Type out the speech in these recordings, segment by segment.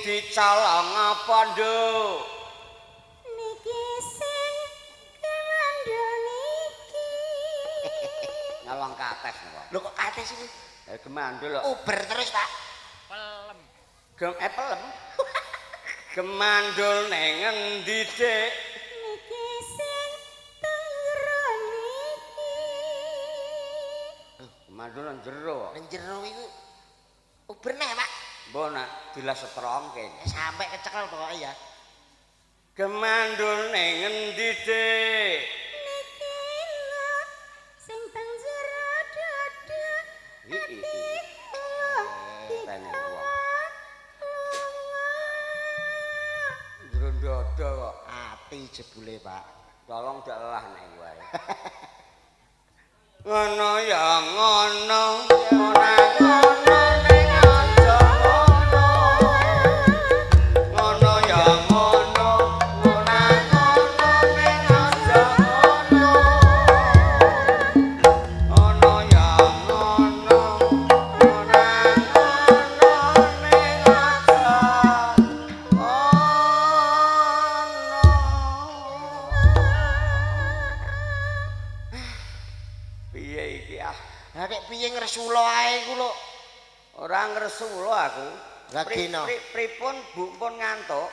Dicolong apa nduk? Niki sing kemandul niki. Nyolong kates kok. Lho kok kates iki? Gemandul kok. Uber terus tak. Pelem. Pelem. Gemandul ning endi, Dik? Niki sing tengro niki. Gemandul nang jero. Nang jero iku uber neh, Pak. Mbok nak dilas setrongke. Sampai kecekel pokoke ya. Gemandul ning endi, Dik? Niki lho sing teng jero dada. Tene wong. Jero dada kok. Ati jebule, Pak. Tolong dak lelah nek wae. Ngono ya ngono, ora ngono ning aja ngono. Ngono ya ngono, ora ngono ning aja ngono. Ngono ya ngono, ora ngono ning aja ngono. Piye iki ah? Lah nek piye ngresula ae iku lho. Ora ngresula aku. Lah dina. Pripun Bu pun ngantuk?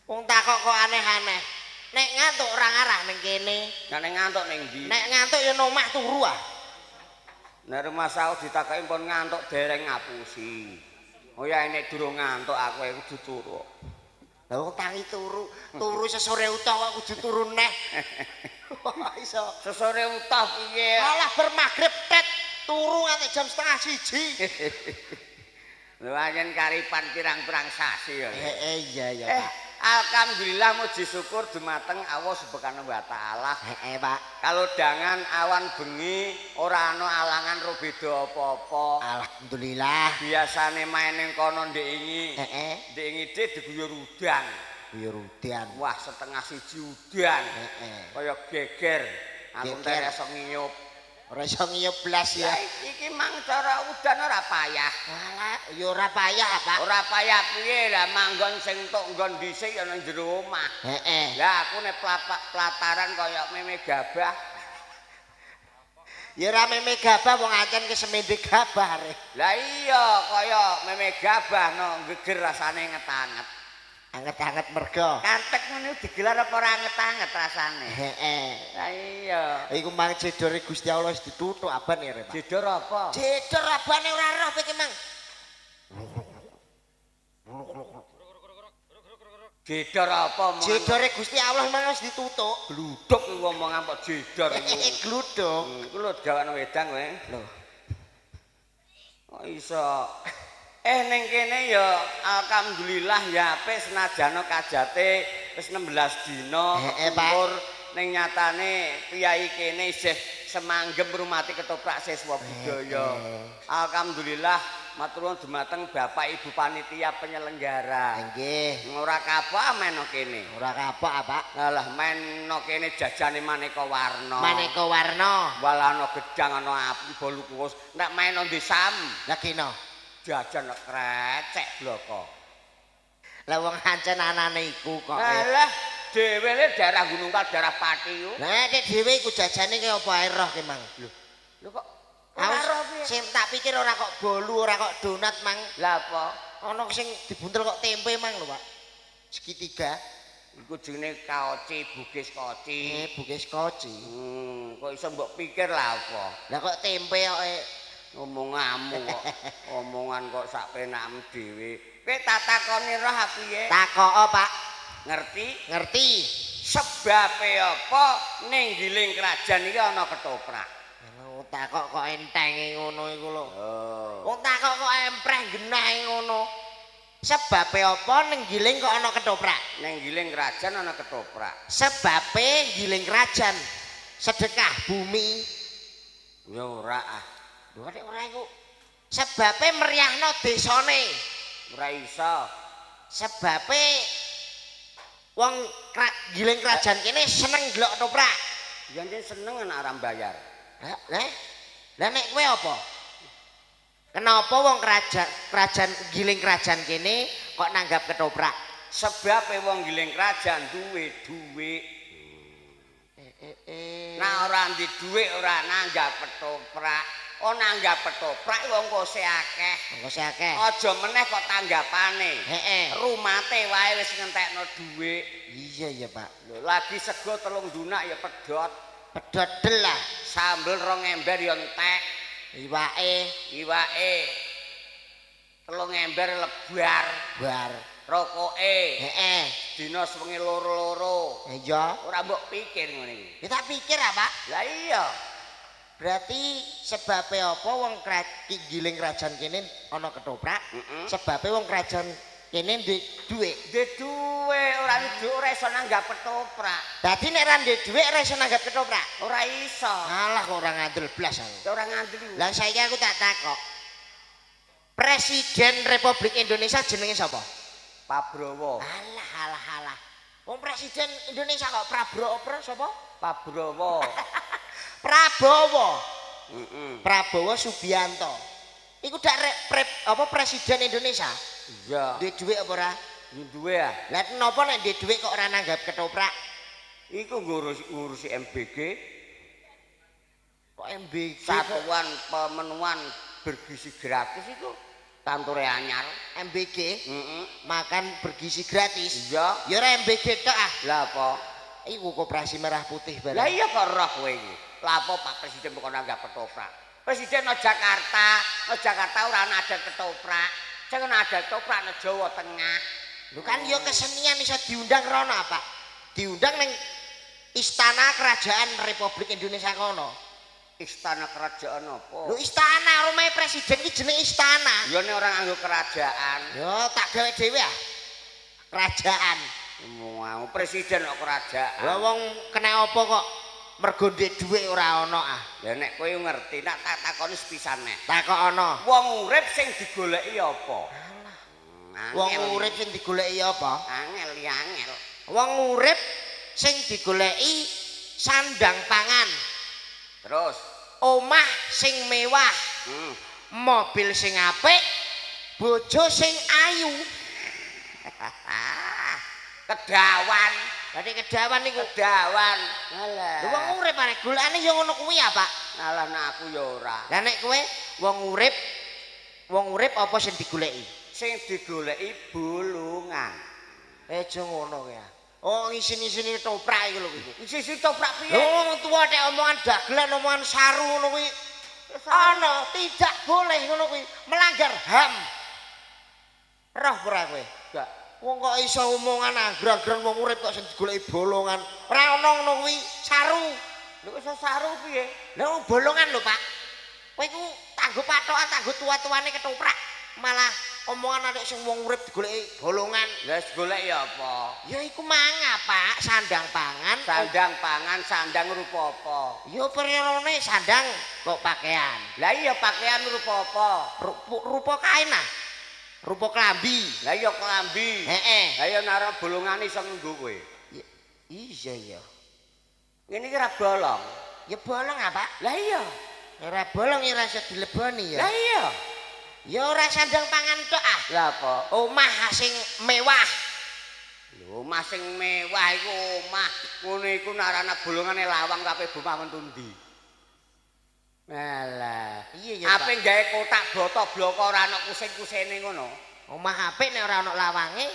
Wong takok kok aneh-aneh. Nek ngantuk ora ngarah ning kene. Nek ngantuk ning ndi? Nek ngantuk ya nang omah turu ah. Nek rumah saya ditakoki pun ngantuk dereng ngapusi. Oh ya nek durung ngantuk aku kudu turu. Lah wong tangi turu sesore utuh kok kudu turu neh. Iso. Sesore utah piye? Alah bermagrib tet turu nganti jam 12:30. Lho anjen karipan pirang-pirang sasi ya. Iya ya, Pak. Alhamdulillah muji syukur dumateng Allah Subhanahu wa taala. Pak. Kalau dangan awan bengi ora ana alangan ro beda apa-apa. Alhamdulillah. Biasane main ning kono ndek ingi. Ndek ingi diguyur udan. Guyur udan. Wah, setengah siji udan. Kaya geger. Aku Geger. iso ngiyup. Ora iso ngiyup blas ya. Iki mang cara udan ora payah. Alah, ya ora payah, Pak. Ora payah piye lah manggon sing tok nggon dhisik ya nang jero omah. Lah aku nek plataran kaya meme gabah. Ya ora meme gabah wong ancen ke semende gabah rek. Lah iya kaya meme gabah no geger rasane ngetanget. Anget-anget mergo. Kantek ngene digelar apa ora anget-anget rasane? Lah iya. Iku mang jedore Gusti Allah wis dituthuk abane rek, Pak. Jedor apa? Jedor abane ora roh iki mang. Jedor apa omongan? Jedore Gusti Allah mang wis ditutuk. Gluduk iku omongan kok jedor iku. Gluduk. Iku lho gawane wedang kowe. Lho. Kok iso? Ning kene ya alhamdulillah ya apik senajana kajate wis 16 dina kepur ning nyatane piyai kene isih semanggem rumati ketoprak siswa budaya. Alhamdulillah matur nuwun dumateng Bapak Ibu panitia penyelenggara. Nggih. Ora kapok meno kene. Ora kapok, Pak. Lah meno kene jajane maneka warna. Maneka warna. Wala ana gedang ana api bolu kukus. Nek main ndi sam. Lah kena. Jajan krecek bloko. Lah wong ancen anane iku kok. Alah, dhewe le daerah Gunung Kal, daerah Pati yo. Lah nek dhewe iku jajane kaya apa ae roh ki, Mang. Lho kok ora roh piye? Sing tak pikir ora kok bolu, ora kok donat, Mang. Lah apa? Ana sing dibuntel kok tempe, Mang lho, Pak. Segitiga. Iku jenenge kaoci, bugis koci. Bugis koci. Kok iso mbok pikir lah apa? Lah kok tempe kok Ngomonganmu kok. Omongan kok sak penakmu dhewe. Kowe tak takoni roh piye? takok, Pak. Ngerti? Ngerti. Sebabe apa ning giling kerajaan iki ana ketoprak? Takok kok entenge ngono iku lho. Oh. Wong takok kok empreh genah ngono. Sebabe apa ning giling kok ana ketoprak? Ning giling kerajaan ana ketoprak. Sebabe giling kerajaan. Sedekah bumi. Ya ora ah. Lho nek ora iku sebabe meriahno desane. Ora iso. Sebabe wong giling kerajaan kene seneng ndelok ketoprak. Ya yen seneng anak ora bayar. Lah nek kowe apa? Kenapa wong kerajaan giling kerajaan kene kok nanggap ketoprak? Sebab wong giling kerajaan duwe dhuwit. Nah ora ndi dhuwit ora nanggap ketoprak. Oh nanggap ketoprak wong kok akeh. Wong akeh. Aja meneh kok tanggapane. Heeh. Rumate wae wis ngentekno dhuwit. Iya ya, Pak. Lho lagi sego 3 dunak ya pedhot. Pedhot lah. Sambel 2 ember ya entek. Iwake 3 ember lebar. Bar. Rokoke. Heeh. Dina sewengi loro-loro. Iya. Ora mbok pikir ngono iki. Ya tak pikir ah, Pak. Lah iya. Berarti sebabe apa wong giling kerajaan kene ana ketoprak? Sebabe wong kerajaan kene ndek dhuwit. Ndek dhuwit, ora ndek ora iso nanggap ketoprak. Dadi nek ora ndek dhuwit ora iso nanggap ketoprak. Ora iso. Alah kok ora ngandel blas aku. Ora ngandeli. Lah saiki aku tak takok. Presiden Republik Indonesia jenenge sapa? Prabowo. Alah. Wong presiden Indonesia kok Prabowo sapa? Prabowo. Prabowo. Prabowo Subianto. Iku dak presiden Indonesia? Iya. Duwe dhuwit apa ora? Duwe ah. Lah napa nek duwe dhuwit kok ora nanggap ketoprak? Iku ngurusi MBG. Kok MBG? Satuan Pemenuhan Bergizi Gratis itu kantore anyar. MBG? Makan bergizi gratis. Iya. Ya ora MBG tok ah. Lah apa? Iku koperasi merah putih barang. Lah iya kok roh kowe iki. Lah apa Pak Presiden kok nanggap ketoprak? Presiden no Jakarta ora ana ada ketoprak. Sing ana ada ketoprak no Jawa Tengah. Lho kan ya kesenian iso diundang rono Pak. Diundang ning Istana Kerajaan Republik Indonesia kono. Istana kerajaan apa? Lho istana rumah presiden iki jeneng istana. Ya nek ora nganggo kerajaan. Yo tak gawe dhewe ah. Kerajaan. Mau presiden kok kerajaan. Lah wong kena apa kok mergo ndek dhuwit ora ana ah. Ya nek kowe ngerti nak tak takoni sepisan nek. Takok ana. Wong urip sing digoleki apa? Wong urip sing digoleki apa? Angel. Wong urip sing digoleki sandang pangan. Terus Omah sing mewah. Mobil sing apik, bojo sing ayu. Kedawan. Berarti kedawan niku Kedawan. Alah. lho wong urip arek golekane ya ngono kuwi ya, Pak. Alah nek aku ya ora. Lah nek kowe wong urip apa sing digoleki? Sing digoleki bolongan. Aja ngono ya. Oh isin-isine toprak iku lho kuwi. Isi toprak piye? Lho wong tuwa nek omongan dagelan omongan saru ngono kuwi ana tidak boleh ngono kuwi melanggar HAM. Roh ora kowe? Gak. Wong kok iso omongan anggur-angguran wong urip kok sing digoleki bolongan. Ora ono ngono kuwi saru. Lho iso saru piye? Lha bolongan lho, Pak. Kowe iku tanggo patokan, tanggo tua-tuane ketoprak. Malah omongan arek sing wong urip digoleki bolongan. Lah golek ya apa? Ya iku manga, Pak, sandang pangan. Sandang pangan, sandang rupa apa? Ya perlone sandang kok pakaian. Lah iya pakaian rupa apa? Rupa kain ah. Rupa klambi. Lah iya klambi. Heeh. Lah iya nara bolongane iso nggo kowe. Iya ya. Ngene iki ra bolong. Ya bolong apa? Lah iya. Ora bolong ya rasa dileboni ya. Lah iya. Ya ora sandang pangan tok ah. Lah apa? Omah sing mewah. Lho, omah sing mewah iku omah. Ngono iku narana bolongane lawang kabeh omah mentundi. Alah. Iya ya, Ape gawe kotak boto bloko ora ana kusen-kusene ngono. Omah apik nek ora ana lawange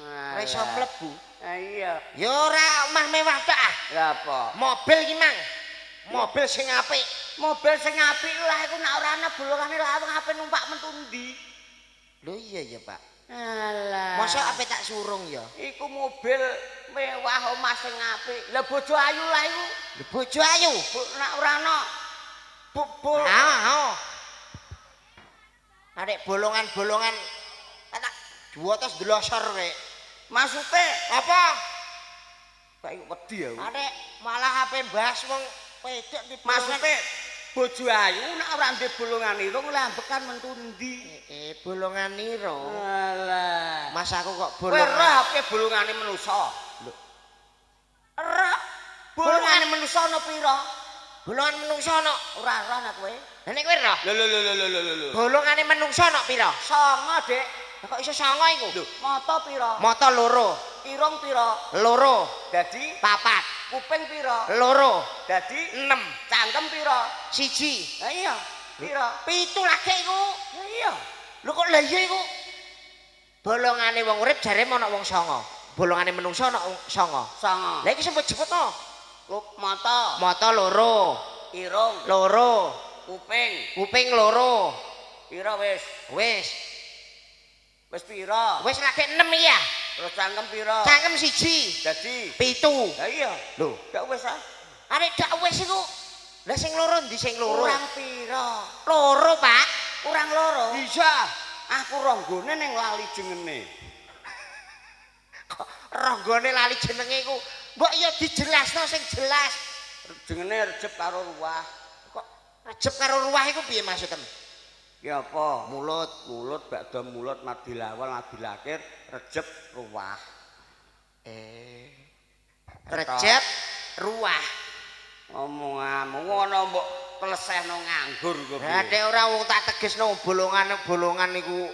ora iso mlebu. Ah iya. Ya ora omah mewah tok ah. Lah apa? Mobil ki mang. Mobil sing apik. Mobil sing apik lah iku nek ora ana bolongane lawang ape numpak mentundi. Lho iya ya, Pak. Alah. Masa ape tak surung ya? Iku mobil mewah omah sing apik. Lah bojo ayu lah iku. Lho bojo ayu. Nek ora ana bubul. Arek bolongan-bolongan tak dua terus delosor rek. Maksude Apa? Pak iku wedi aku. Arek malah ape bahas wong wedok di Maksude bojo ayu nek ora ndek bolongan irung lah ambekan mentundi. Bolongan niro. Alah. Mas aku kok Kowe bolongan. roh apa bolongane manusa? Lho. Roh. Bolongane manusa ana pira? Bolongan menungso ana. Ora roh nek kowe. Lah nek kowe roh? Lho. Bolongane menungso ana pira? Songo, Dik. Lah kok iso songo iku? Lho, mata pira? Mata loro. Irung pira? Loro. Dadi Papat. kuping pira? Loro. Dadi 6. cangkem pira? Siji. Lah iya. Pira? 7 lagi iku. Ya iya. Lho kok lah iya iku? Bolongane wong urip jare ana wong songo. Bolongane menungso ana wong songo. Songo. Lah iki sebut jebutno. Mata, Mata loro. irung, Loro. kuping. Kuping loro. Pira wis? Wis. Wis pira? Wis lagi 6 ya. Terus cangkem pira? Cangkem siji. Dadi 7. lah iya. Lho, Gak wis ah. arek dak wis iku. Lah sing loro ndi sing loro? Kurang pira? Loro, Pak. Kurang loro. Bisa. Aku ronggone ning lali jengene. Kok ronggone lali jenenge iku. Mbok ya dijelasno sing jelas. Jengene rejep karo ruah. Kok rejep karo ruah iku piye maksudem? Ya apa? Mulut bakda mulut madi lawal madi lakir rejep ruah. Rejep ruah. Omonganmu ngono mbok klesehno nganggur kok. Lah nek ora wong tak tegesno bolongan niku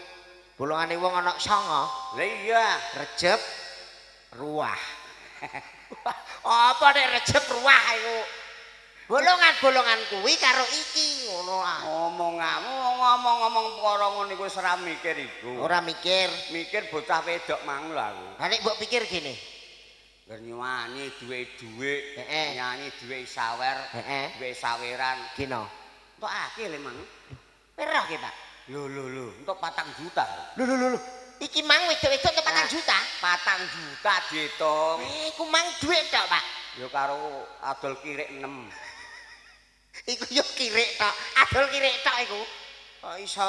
bolongane wong ana songo. Lah iya, Rejep ruah. Apa nek rejep ruah iku? Bolongan-bolongan kuwi karo iki ngono ah. omonganmu ngomong-ngomong perkara ngono iku ora mikir iku. Ora mikir. Mikir bocah wedok mang lho aku. Lah nek mbok pikir gini. Ger nyanyi duwe dhuwit, Heeh. nyanyi duwe sawer, Heeh. duwe saweran. Gino. Entuk akeh le mang. Perah ki, Pak. Lho, entuk 4 juta. Lho. Iki mang wedok-wedok untuk 4 juta. 4 juta diitung. Iku mang dhuwit tok, Pak. Ya karo adol kirik 6. Iku yo kirik tok. Adol kirik tok iku. Kok iso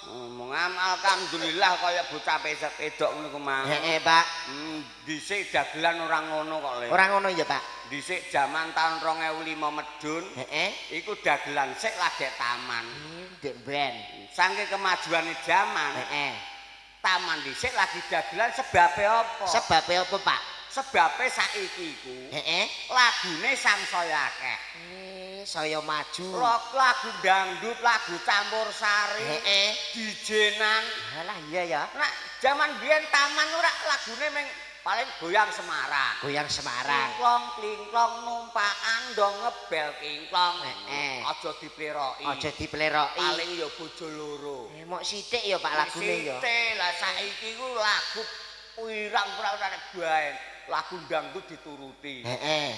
Ngomong alhamdulillah kaya bocah wedok ngono ku mang. Heeh, Pak. Dhisik dagelan ora ngono kok le. Ora ngono ya, Pak. Dhisik jaman tahun 2005 medun, Heeh. iku dagelan sik lagi taman. Ndek ben. Saking kemajuane jaman, Heeh. taman dhisik lagi dagelan sebabe apa? Sebabe apa, Pak? Sebabe saiki iku Heeh. lagune sansaya akeh. Saya maju. Rock, lagu dangdut, lagu campur sari, Heeh. dijenan. Alah iya ya. Nah, zaman biyen taman ora lagune meng paling goyang Semarang. Goyang Semarang. Klingklong numpakan dong ngebel kingklong. Heeh. Aja dipleroki. Aja dipleroki. Paling ya bojo loro. Mok sithik ya Pak lagune ya. Sithik lah saiki ku lagu pirang-pirang nek bae. Lagu dangdut dituruti. Heeh.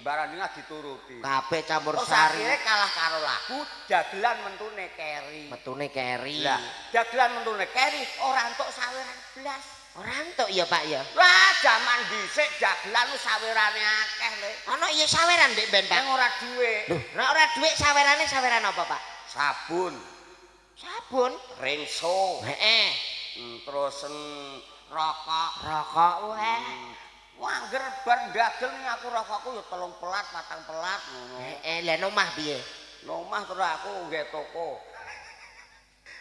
Barangnya dituruti. Kabeh campur Terus sari. akhirnya kalah karo lagu dagelan mentune keri. Metune keri. Lah, dagelan mentune keri ora entuk saweran blas. Ora entuk ya, Pak ya. Lah jaman dhisik dagelan ku sawerane akeh le. Ana iya saweran Dik Ben, Pak. Ning ora duwe. Lho, nek ora dhuwit sawerane saweran apa, Pak? Sabun, Sabun. rinso, Heeh. terus rokok. Rokok wae. Wah, angger bar dagel ning aku rokokku ya 3 pelat, 4 pelat ngono. Heeh, lah omah piye? Nomah terus aku nggih toko.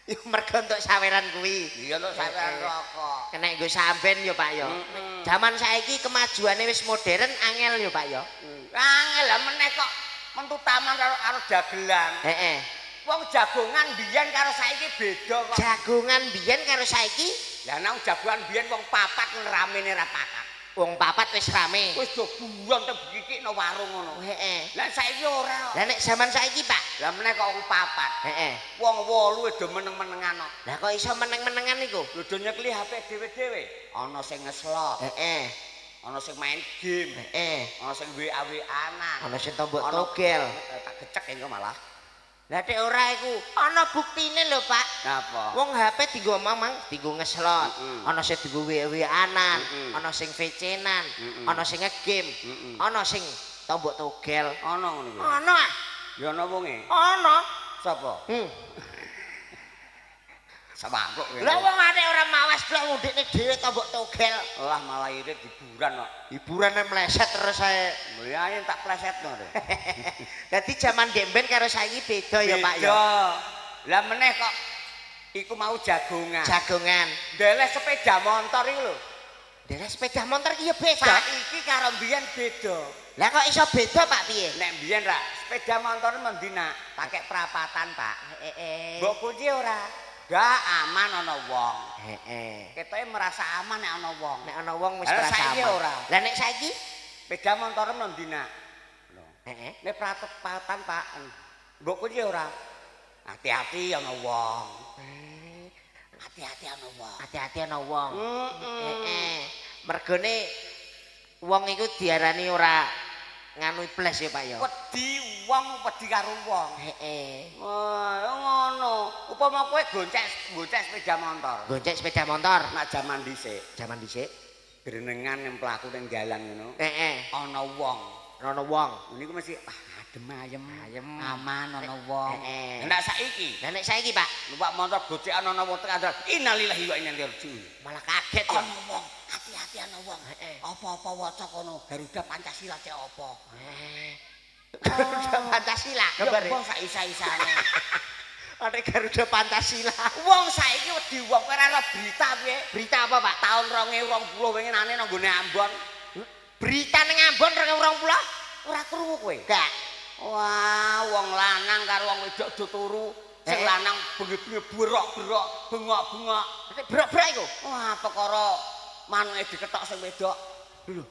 Ya mergo entuk saweran kuwi. Iya lho saweran rokok. Kena nggo samben ya, Pak ya. Zaman saiki kemajuane wis modern angel ya, Pak ya. Angel lah meneh kok mentu taman karo dagelan. Heeh. Wong jagongan biyen karo saiki beda kok. Jagongan biyen karo saiki, Lah nang jagongan biyen wong papat ramene ra pakat. wong papat wis rame. Wis do buron te bikik nang warung ngono. Heeh. Lah saiki ora. Lah nek zaman saiki, Pak. Lah meneh kok wong papat. Heeh. Wong 8 do meneng-menengan kok. Lah kok iso meneng-menengan niku? Lho do nyekli HP dhewe-dhewe. Ana sing ngeslot, Heeh. ana sing main game, Heeh. ana sing WA-WA-anan. Ana sing tombok togel. Tak gecek engko malah. Lah nek ora iku ana buktine lho, Pak. Napa? Wong HP dienggo mamang, dienggo ngeslot. Ana sing dienggo WA-WA-anan, ana sing VC-nan, ana sing nge-game, ana sing tombok togel. Ana ngono kuwi. Ana. Ya ana wonge. Ana. Sapa? Samangkuk kowe. Lah wong arek ora mawas blok ngundikne dhewe tombok togel. Lah malah irit hiburan kok. Hiburane meleset terus saya. Mulai tak plesetno to. Dadi jaman demben karo saiki beda ya, Pak ya. Beda. Lah meneh kok iku mau jagongan. Jagongan. Ndeleh sepeda motor iki lho. Dene sepeda motor iki ya beda. Saiki karo mbiyen beda. Lah kok iso beda, Pak piye? Nek mbiyen ra sepeda motor mendina pakai perapatan, Pak. Heeh. Mbok kunci ora? Gak aman ana wong. Heeh. Ketoke merasa aman nek ana wong. Nek ana wong wis Lah merasa saiki aman. ora. Lah nek saiki? Sepeda motor mendina. Lho. Heeh. Nek perapatan, Pak. Mbok kunci ora? Hati-hati ana wong. Hati-hati ana wong. Hati-hati ana wong. Heeh. Heeh. Mergone wong iku diarani ora nganu iblis ya, Pak ya. Wedi wong wedi karo wong. Heeh. Wah, ngono. Upama kowe gonceng sepeda motor. Gonceng sepeda motor Nak zaman dhisik, zaman dhisik. grenengan yang pelaku ning dalan ngono. Heeh. Ana wong. Ana wong. Niku mesti adem ayem, Ayem. aman ana wong. Heeh. Nek saiki, Lah nek saiki, Pak, numpak motor gocekan ana wong tengah dalan. Innalillahi wa inna ilaihi raji'un. malah kaget ya. Ana wong, hati-hati ana wong. Heeh. Apa-apa waca kono Garuda Pancasila cek apa. Garuda Pancasila gambar. Wong sak isa-isane. Ada Garuda Pancasila. Wong saiki wedi wong kowe ora ana berita piye? Berita apa, Pak? Tahun 2020 wingi nane nang gone Ambon. Berita ning Ambon 2020. Ora krungu kowe? Enggak. Wah, wong lanang karo wong wedok do turu. Sing lanang bengi-bengi berok-berok, bengok-bengok. Brok-brok iku. Wah, perkara manuke diketok sing wedok. Lho,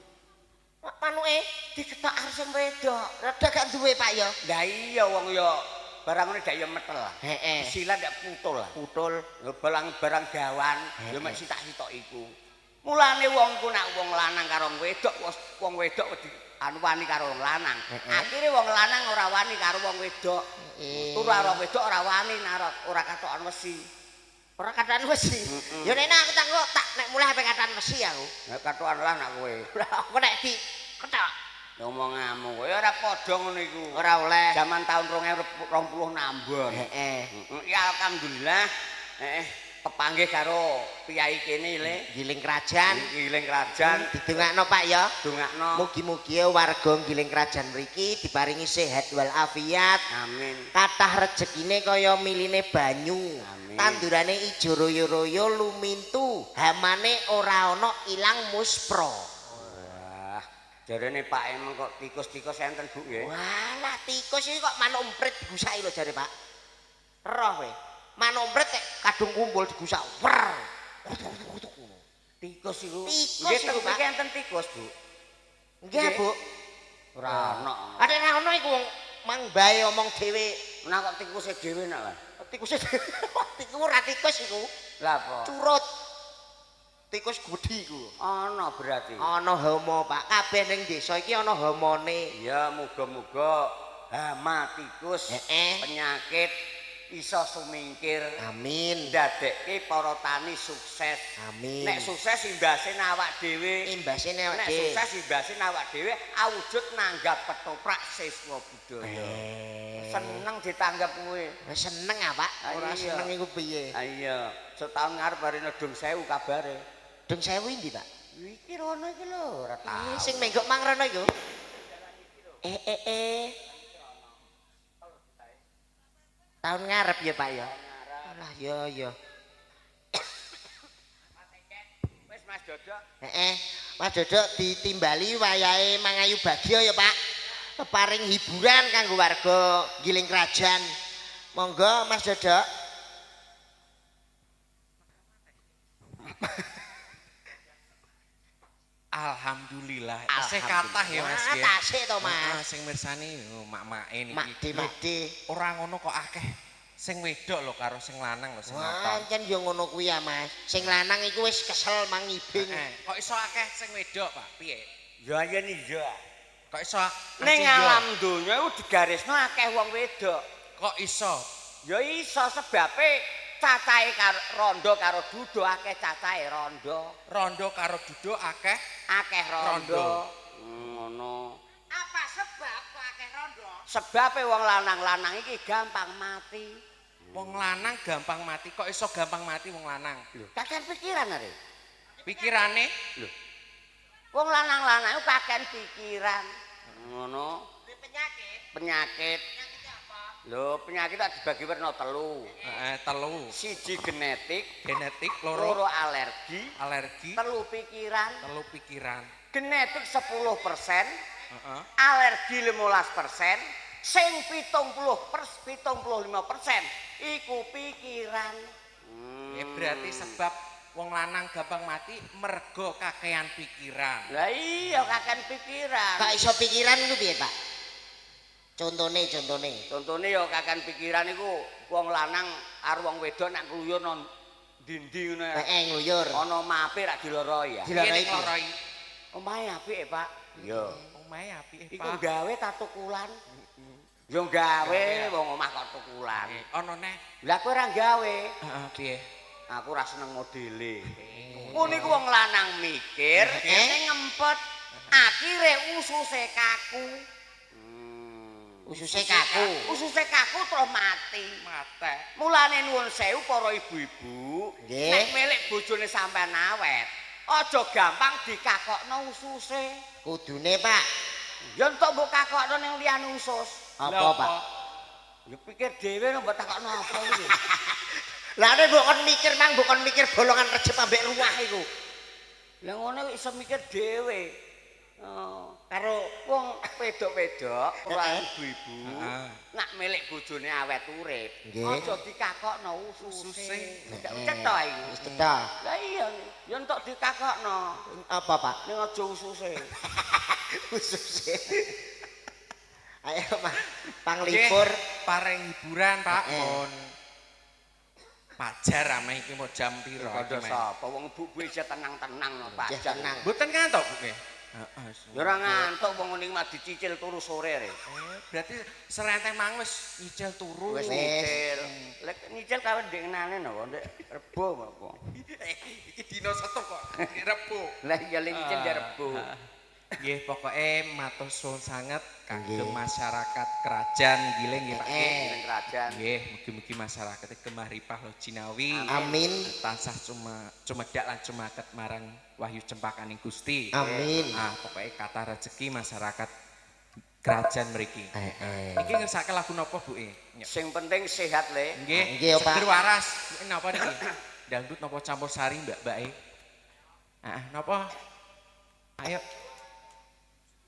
Manuke diketok arep sing wedok. rada gak duwe, Pak ya. Lah iya wong ya barang ngene dak ya metel. Heeh. Silat dak putul. Putul. Ya barang gawan ya mek sitak-sitok iku. Mulane wong ku nek wong lanang karo wong wedok wedi anu wani karo wong lanang. Akhire wong lanang ora wani karo wong wedok. Turu karo wong wedok ora wani ora katokan wesi. Ora katan wesi. Ya nek aku tak nek mulai HP katan wesi aku. Nek katokan lah nak kowe. Aku nek di ketok. Ngomongamu kowe ora padha ngono iku. Ora oleh. Zaman tahun 2020 Ambon. Heeh. Ya alhamdulillah kepanggih karo piyai kene le Giling Krajan. Giling Krajan Didongakno, Pak ya. dongakno. Mugi-mugi warga Giling Krajan mriki diparingi sehat wal afiat. Amin. Kathah rejekine kaya miline banyu. Amin. Tandurane ijo royo-royo lumintu. Hamane ora ana ilang muspro. Wah, jarene Pak emang kok tikus-tikus enten Bu nggih. Walah tikus iki kok manuk emprit digusaki lho jare Pak. Roh kowe. Manuk emprit nek kadung kumpul digusak. Wer. Tikus iku. Tikus Nggih iku, Pak. iki enten tikus Bu. Nggih, Bu. Ora ana. Ada ra ono iku wong mang bae omong dhewe. Menak kok tikuse dhewe nak lah. Tikus tikus ora tikus iku. Lah apa? Curut. Tikus gudi iku. Ana berarti. Ana hama, Pak. Kabeh ning desa iki ana hamane. Ya muga-muga hama tikus Heeh. penyakit iso sumingkir. Amin. Ndadekke para tani sukses. Amin. Nek sukses imbase awak dhewe. Imbase awak Nek dhewe. sukses imbase awak dhewe awujud nanggap ketoprak siswa budaya. Seneng ditanggap kuwi. Seneng ah, Pak. Ora seneng iku piye? Ah iya, setahun ngarep bare nedung 1000 kabare. Dung 1000 ndi, Pak? Iki rono iki lho, ora tau. Sing menggok mang rono iku. Tahun ngarep ya, Pak ya. Alah ya. Wis Mas Dodok. Mas Dodok ditimbali wayahe Mangayu Bagya ya, Pak. Paring hiburan kanggo warga Giling Krajan. Monggo Mas Dodok. Alhamdulillah. Isih kathah ya Mas ya. Tasik to Mas. Sing mirsani mak-make niki. Makde. Ora ngono kok akeh sing wedok lho karo sing lanang lho sing nonton. Pancen yo ngono kuwi ya Mas. Sing lanang iku wis kesel mangibing. Kok iso akeh sing wedok, Pak? Piye? Ya yen iya. Kok iso Ning alam donya iku digarisno akeh wong wedok. Kok iso? Ya iso sebabe cacahe karo rondo karo dudo akeh cacahe rondo. Rondo karo duduk akeh Rondo. Ngono. Apa sebab kok akeh rondo? Sebabe wong lanang-lanang iki gampang mati. Wong lanang gampang mati. Kok iso gampang mati wong lanang? Lho, kakean pikiran are. Pikirane Lho. Wong lanang-lanang iku kakean pikiran. Ngono. Penyakit. Lho, penyakit tak dibagi werna telu. Telu. Siji genetik, Genetik, loro alergi, alergi, telu pikiran. telu pikiran. Genetik 10%, Heeh. alergi 15%, sing 75% iku pikiran. Ya berarti sebab wong lanang gampang mati mergo kakean pikiran. Lah iya kakean pikiran. Kok iso pikiran iku piye, Pak? Contone. Contone ya kakean pikiran iku wong lanang karo wong wedok nek ngluyur nang dindi ngono. Ngluyur. Ana mape rak diloroi ya. Diloroi. Loroi. Omahe apik Pak. Iya. Omahe apike, Iku Pak. gawe ta tukulan. Yo gawe wong omah kok tukulan. Ono neh. Lah kowe ora gawe. Heeh, piye? Aku ora seneng modele. Ngono iku wong lanang mikir, ning ngempet akhire ususe kaku. Ususe kaku. Ususe kaku terus mati. Mate. Mulane nuwun sewu para ibu-ibu, Nggih. nek milik bojone sampean awet, aja gampang dikakokno ususe. Kudune, Pak. Ya entuk mbok kakokno ning liyane usus. Apa, Pak? Ya pikir dhewe mbok takokno apa iki. Lah nek mbok kon mikir bolongan rejep ambek ruah iku. Lah ngono iso mikir dhewe. Oh, karo wong wedok-wedok, ora ibu-ibu. Nak milik bojone awet urip, aja dikakokno ususe. Cetha iku. Wis cetha. Lah iya, ya entuk dikakokno. Apa, Pak? Ning aja ususe. Ususe. Ayo, Mas. Panglipur Paring hiburan, Pak. Heeh. Pun pajar ame iki mau jam piro? Kandha sapa wong ibu-ibu isih tenang-tenang no, Pak. Isih tenang. Mboten ngantuk, Bu. Heeh. Ya ora ngantuk wong ning mah dicicil turu sore re. Berarti serenteng mang wis nyicil turu. Wis nyicil. Lek nyicil kawen ndeknane napa ndek rebo apa. Iki dina setu kok Rebo. Lah iya lek nyicil ya rebo. Nggih, pokoke matur suwun sanget kagem masyarakat Krajan Giling nggih Pak nggih. Ning kerajaan. Nggih, mugi-mugi masyarakat gemah ripah lo jinawi. Amin. Tansah cumedak lan cumaket marang wahyu cempakaning Gusti. Amin. Ah, pokoke kata rezeki masyarakat Krajan mriki. Iki ngersake lagu napa, Bu? Sing penting sehat le. Nggih, Nggih, Pak. seger waras. Ini napa niki? Dangdut napa campur sari, Mbak-mbake? Heeh, napa? Ayo.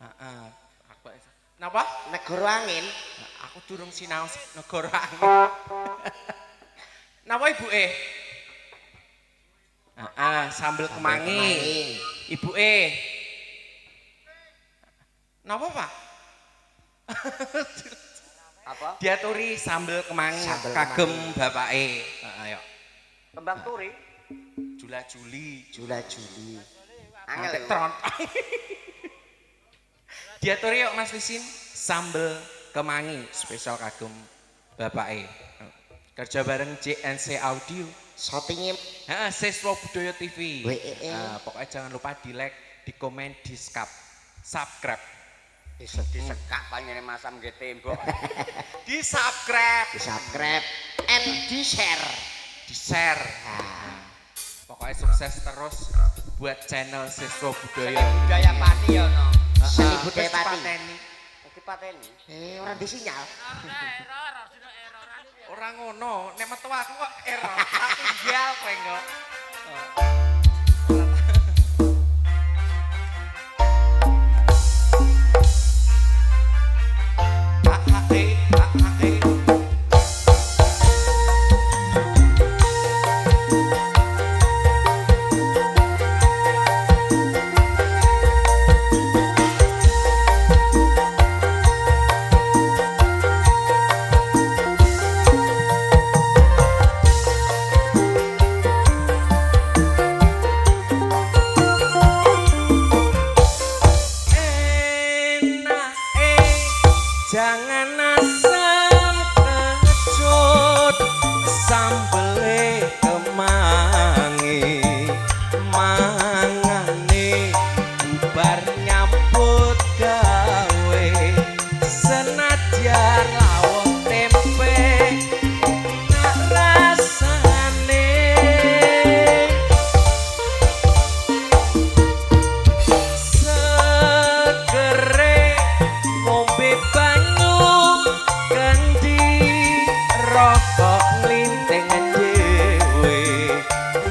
Heeh. Napa? Negara angin. Aku durung sinau negara angin. Napa ibuke? Heeh, sambel kemangi. Ibuke. Napa, Pak? Apa? Diaturi sambel kemangi Sambel kagem bapake. Heeh, ayo. Kembang turi. Jula-juli. Juli. Angel. Trontong. Diaturi yuk Mas Lisin sambel kemangi spesial kagem bapake. Kerja bareng JNC Audio. Syutingnya Heeh, Siswa Budaya TV. WEE. Pokoknya jangan lupa di like, di komen, di subscribe. Disekak panjenengan masam nggih tembok. Di subscribe. di subscribe and di share. Di share. Pokoknya sukses terus buat channel Siswa Budaya. Budaya Pati ya no. Seni Budaya Pati. Pateni. Iki pateni. Orang di sinyal. Orang ngono, nek metu aku kok error. Tak tinggal kowe kok. Jangan asam kecut sambele kemangi mangane bubar nyambut gawe senajan lawon tempe nak rasane segere ngombe rokok nglinteng dhewe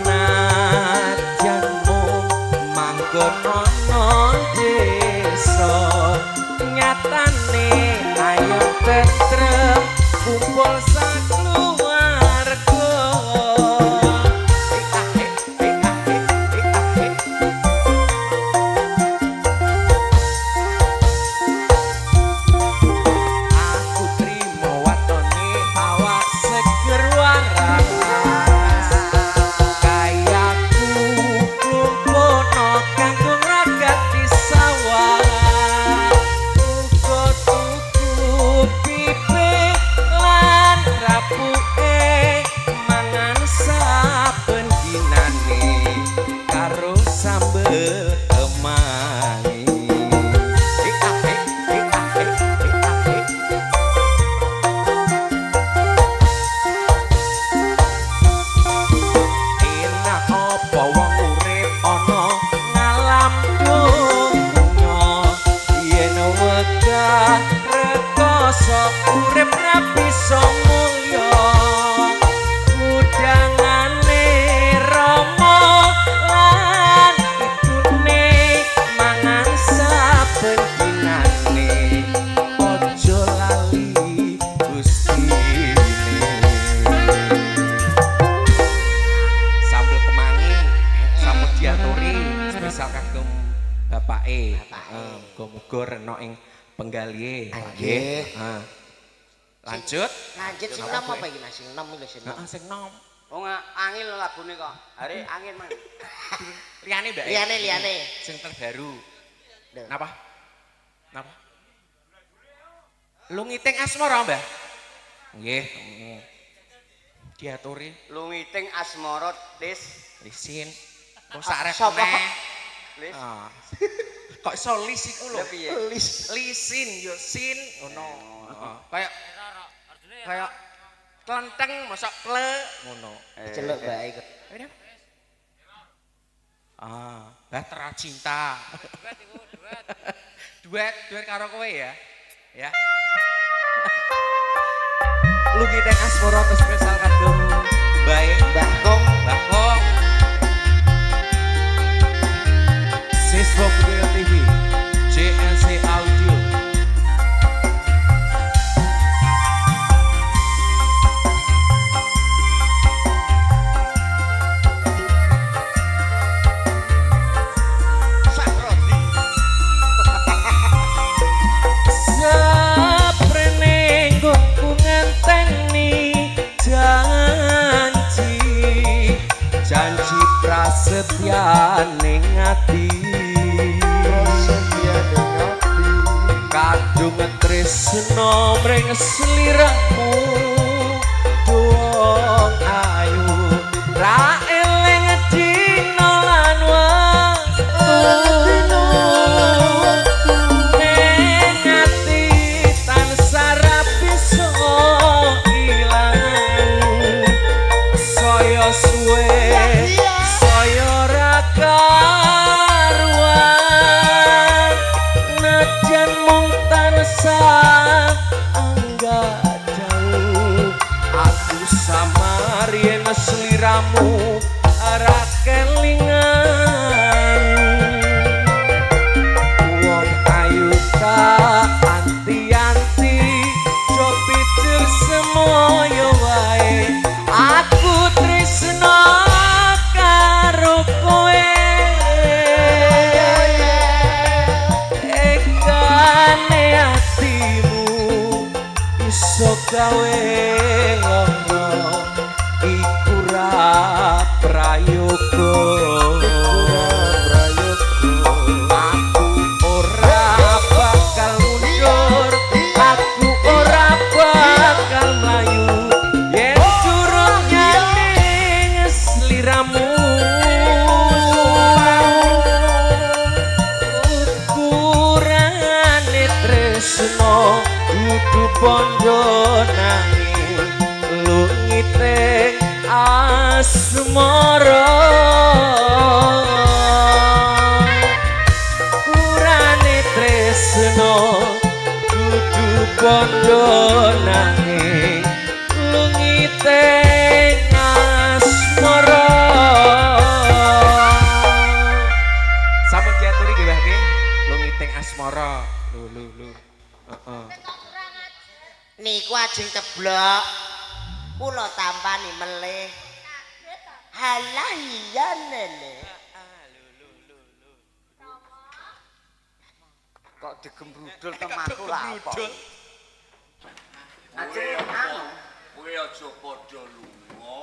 najanmu manggon ana desa nyatane ayo tetrem kumpul sakluwarga urip rapi somulya udangane rama lan ibune mangan saben dinane aja lali Gustine sambel kemangi sambel diaturi spesial kagem bapake muga-muga rena ing penggalihe nggih. Lanjut. Lanjut sing nom apa iki Mas? Sing nom lho sing nom. Heeh, sing nom. Wong angin lho lagune kok. Are angin man. Liyane Mbak. Liyane. Sing terbaru. Napa? Napa? Lungiting asmara, Mbah. Nggih. Diaturi Lungiting asmara lisin. Kok sarep Sapa? meneh. Lis. Kok iso lis iku lho. Lisin yo sin ngono. Heeh. Kayak klenteng mosok kle ngono. celuk bae iku. Bahtera Cinta. Duet karo kowe ya. Ya. Lungiting asmara spesial kagem bae Mbah Kong. Siswa Budaya TV, JNC Audio. Sakrodi. Saprene nggo ngenteni janji prasetyane ngati kadung tresno mring sliramu suwe saya ora karuan najan mung tansah anggap jauh aku samar yen sliramu ora kelingan wong ayu tak anti-anti copitir semoyo wae aku tresno karo kowe ekane atimu iso gawe ngono iku ra prayoga aku ora bakal mundur aku ora bakal mlayu yen durung nyaning sliramu ukurane tresno dudu bondo nanging lungite asmara urane tresno kudu bondo nanging lungite asmara sampun diaturi nggih Mbah lungite asmara lho heeh niku ajeng ceblok kula tampani melih halah iya nene kok digembrudul temaku lah apa ajeng anu kowe aja padha lunga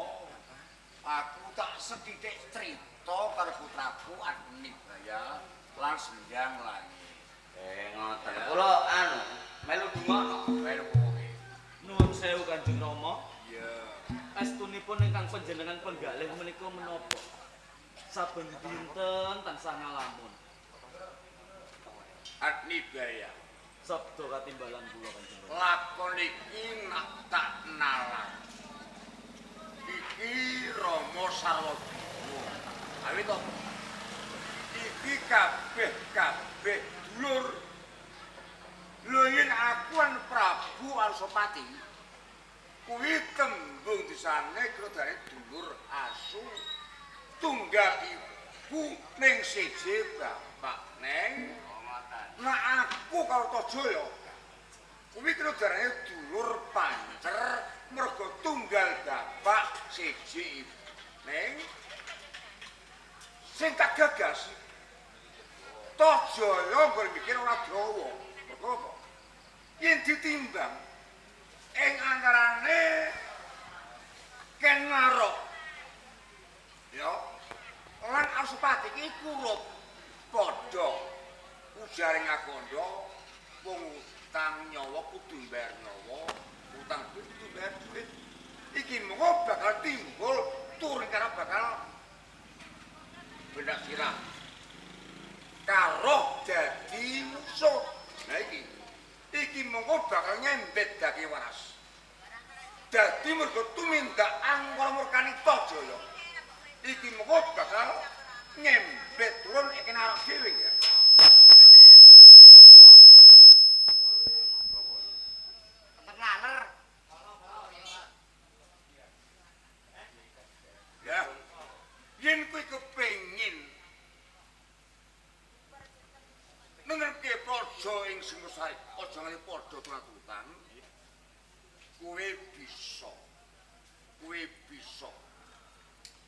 aku tak sethithik crita karo putraku Adnibaya lan Senjang Langit ngoten kula anu melu dungono melu kowe Nuwun sewu Kanjeng Rama. iya Astunipun ingkang panjenengan penggalih menika menapa? Saben dinten tansah ngalamun. Adnibaya Sabda katimbalan kula Kanjeng Rama. lakon iki nak tak nalar iki Rama Sarwadina awit to iki kabeh dulur lho yen akuan Prabu Anusapati kuwi tembung disane krodane dulur asu tunggal ibu ning siji bapak neng nah aku karo Tajaya kuwi krodane dulur pancer mergo tunggal bapak siji ibu neng sing tak gagas Tajaya nggon mikir ora dawa mergo apa yen ditimbang ing antarane Ken Narok ya lan Anusapati iki kurup padha ujare ngakandha wong utang nyawa kudu mbayar nyawa utang kudu mbayar duit iki mengko bakal timbul tur karo bakal bendak sirah karo dadi musuh nah iki mengko bakal nyembet dadi waras dadi mergo tumindak angkara murkani Tajaya iki mengko bakal nyembet turun iki Narok dhewe ya ngaler ya yen kowe kepengin nengerke praja ing Singosari aja ngene padha tulan-tulan kowe bisa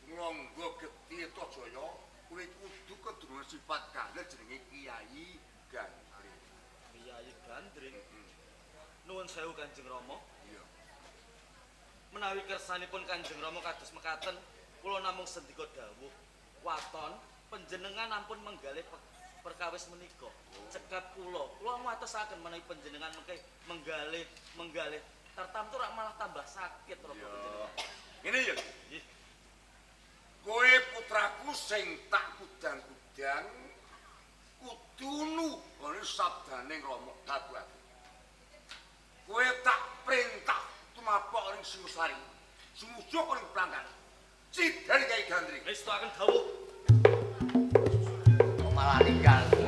nglonggo gedhe Tajaya kowe kudu kedudukan sifat kalih jenenge Kiai Gandring Kyai Gandring. Nuwun sewu Kanjeng Rama. iya Menawi kersanipun Kanjeng Rama kados mekaten, kula namung sendika dawuh waton panjenengan ampun menggalih perkawis menika. Cekap kula ngatosaken menawi panjenengan menggalih tartamtu rak malah tambah sakit ro panjenengan. ngene ya Nggih. kowe putraku sing tak kudang-kudang kudunu ana sabdaning Rama Kadwati kowe tak perintah tumapok ring Singosari sumujuk ring Planggan Cidani Kyai Gandri. Wis akan dawuh. Kok malah ninggal.